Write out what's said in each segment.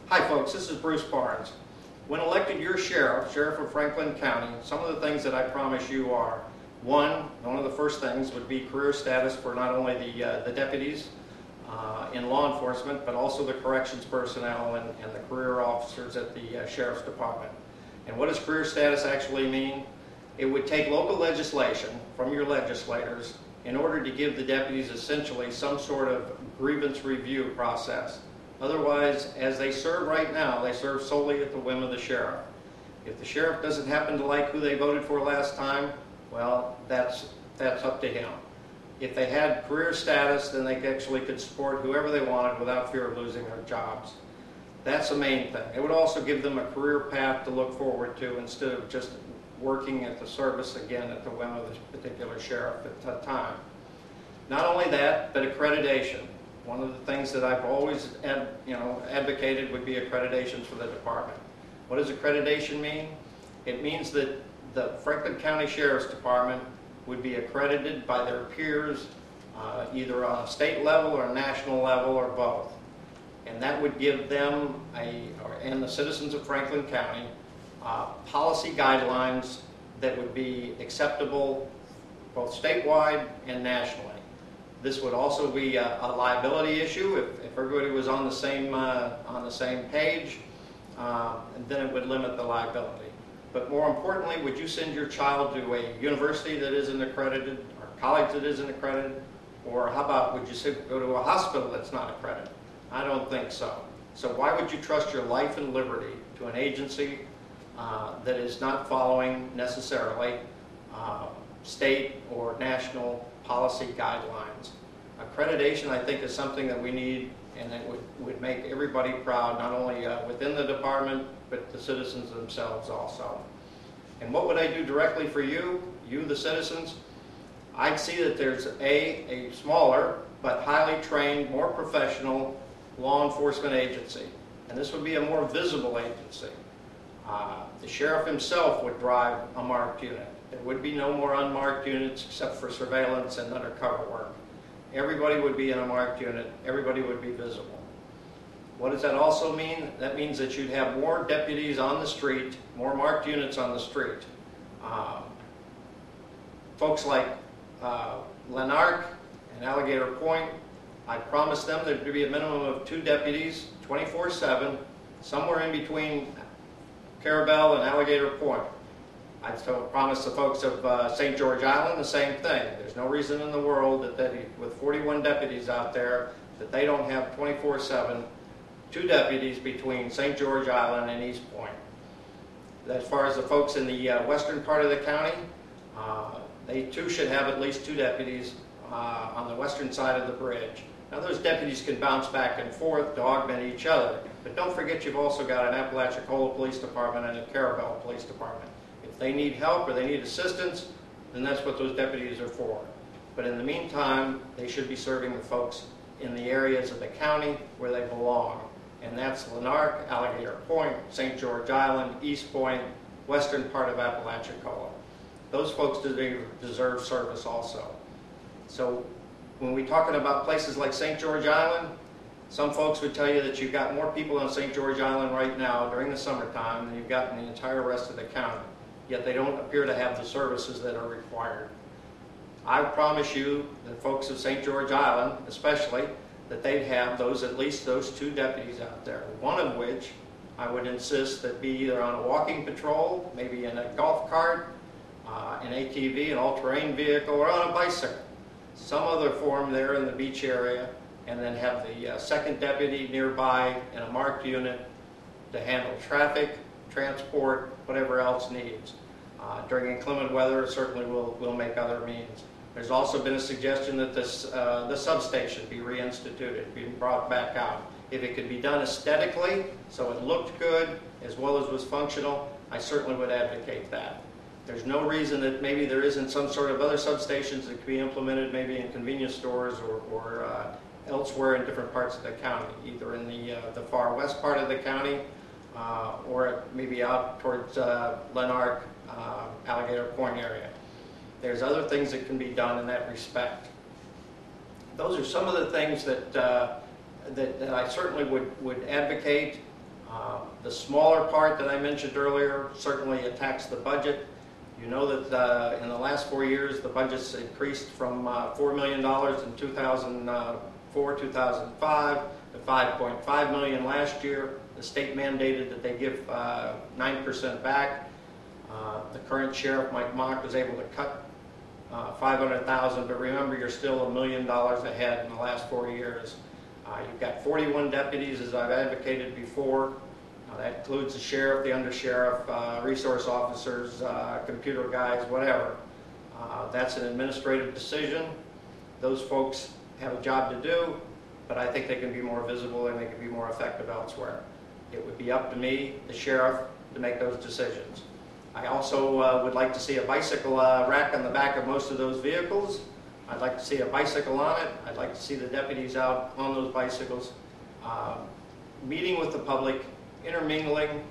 Hi folks, this is Bruce Barnes. When elected your sheriff of Franklin County, some of the things that I promise you are, one of the first things would be career status for not only the deputies in law enforcement, but also the corrections personnel and the career officers at the Sheriff's Department. And what does career status actually mean? It would take local legislation from your legislators in order to give the deputies essentially some sort of grievance review process. Otherwise, as they serve right now, they serve solely at the whim of the sheriff. If the sheriff doesn't happen to like who they voted for last time, well, that's up to him. If they had career status, then they actually could support whoever they wanted without fear of losing their jobs. That's the main thing. It would also give them a career path to look forward to instead of just working at the service again at the whim of the particular sheriff at that time. Not only that, but accreditation. One of the things that I've always advocated would be accreditations for the department. What does accreditation mean? It means that the Franklin County Sheriff's Department would be accredited by their peers either on a state level or a national level or both. And that would give them, and the citizens of Franklin County, policy guidelines that would be acceptable both statewide and nationally. This would also be a liability issue if everybody was on the same page, and then it would limit the liability. But more importantly, would you send your child to a university that isn't accredited, or college that isn't accredited, or how about would you go to a hospital that's not accredited? I don't think so. So why would you trust your life and liberty to an agency that is not following necessarily state or national policy guidelines? Accreditation, I think, is something that we need, and it would make everybody proud, not only within the department, but the citizens themselves also. And what would I do directly for you, the citizens? I'd see that there's a smaller but highly trained, more professional law enforcement agency. And this would be a more visible agency. The sheriff himself would drive a marked unit. There would be no more unmarked units except for surveillance and undercover work. Everybody would be in a marked unit. Everybody would be visible. What does that also mean? That means that you'd have more deputies on the street, more marked units on the street. Folks like Lanark and Alligator Point, I promised them there'd be a minimum of 2 deputies, 24/7, somewhere in between Carabel and Alligator Point. I promised the folks of St. George Island the same thing. There's no reason in the world that with 41 deputies out there that they don't have 24/7, 2 deputies between St. George Island and East Point. As far as the folks in the western part of the county, they too should have at least 2 deputies on the western side of the bridge. Now those deputies can bounce back and forth to augment each other, but don't forget you've also got an Apalachicola Police Department and a Carabel Police Department. If they need help or they need assistance, then that's what those deputies are for. But in the meantime, they should be serving the folks in the areas of the county where they belong. And that's Lanark, Alligator Point, St. George Island, East Point, western part of Apalachicola. Those folks deserve service also. So when we're talking about places like St. George Island, some folks would tell you that you've got more people on St. George Island right now during the summertime than you've got in the entire rest of the county. Yet they don't appear to have the services that are required. I promise you, the folks of St. George Island especially, that they'd have at least those 2 deputies out there, one of which I would insist that be either on a walking patrol, maybe in a golf cart, an ATV, an all-terrain vehicle, or on a bicycle. Some other form there in the beach area, and then have the 2nd deputy nearby in a marked unit to handle traffic, transport, whatever else needs. During inclement weather, certainly we'll make other means. There's also been a suggestion that the substation be reinstituted, be brought back out. If it could be done aesthetically, so it looked good as well as was functional, I certainly would advocate that. There's no reason that maybe there isn't some sort of other substations that could be implemented maybe in convenience stores or elsewhere in different parts of the county, either in the far west part of the county or maybe out towards Lanark, Alligator Point area. There's other things that can be done in that respect. Those are some of the things that I certainly would advocate. The smaller part that I mentioned earlier certainly attacks the budget. You know that in the last 4 years, the budget's increased from $4 million in 2004, 2005 to $5.5 million last year. The state mandated that they give 9% back. The current sheriff, Mike Mock, was able to cut $500,000, but remember, you're still $1 million ahead in the last 4 years. You've got 41 deputies, as I've advocated before. That includes the sheriff, the undersheriff, resource officers, computer guys, whatever. That's an administrative decision. Those folks have a job to do, but I think they can be more visible and they can be more effective elsewhere. It would be up to me, the sheriff, to make those decisions. I also would like to see a bicycle rack on the back of most of those vehicles. I'd like to see a bicycle on it. I'd like to see the deputies out on those bicycles, meeting with the public, intermingling,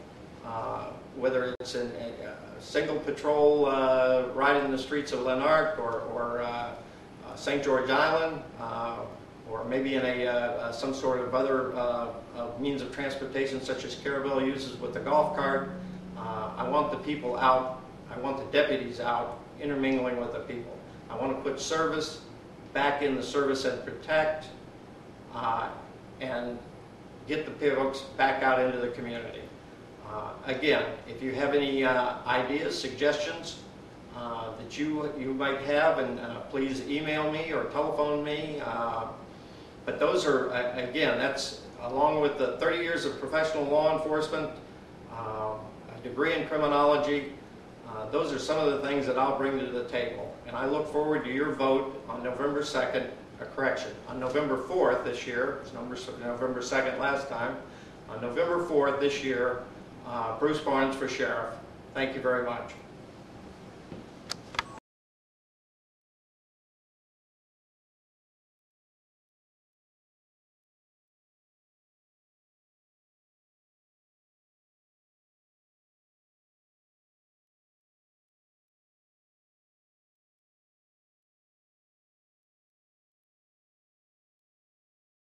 whether it's in a single patrol ride in the streets of Lanark or St. George Island, or maybe in some sort of other means of transportation such as Caravel uses with the golf cart. I want the people out, I want the deputies out, intermingling with the people. I want to put service back in the service and protect, and get the folks back out into the community. Again, if you have any ideas, suggestions that you might have, and please email me or telephone me. But those are, again, that's along with the 30 years of professional law enforcement, a degree in criminology. Those are some of the things that I'll bring to the table. And I look forward to your vote on November 2nd, on November 4th this year. It was November 2nd last time. On November 4th this year, Bruce Barnes for sheriff. Thank you very much.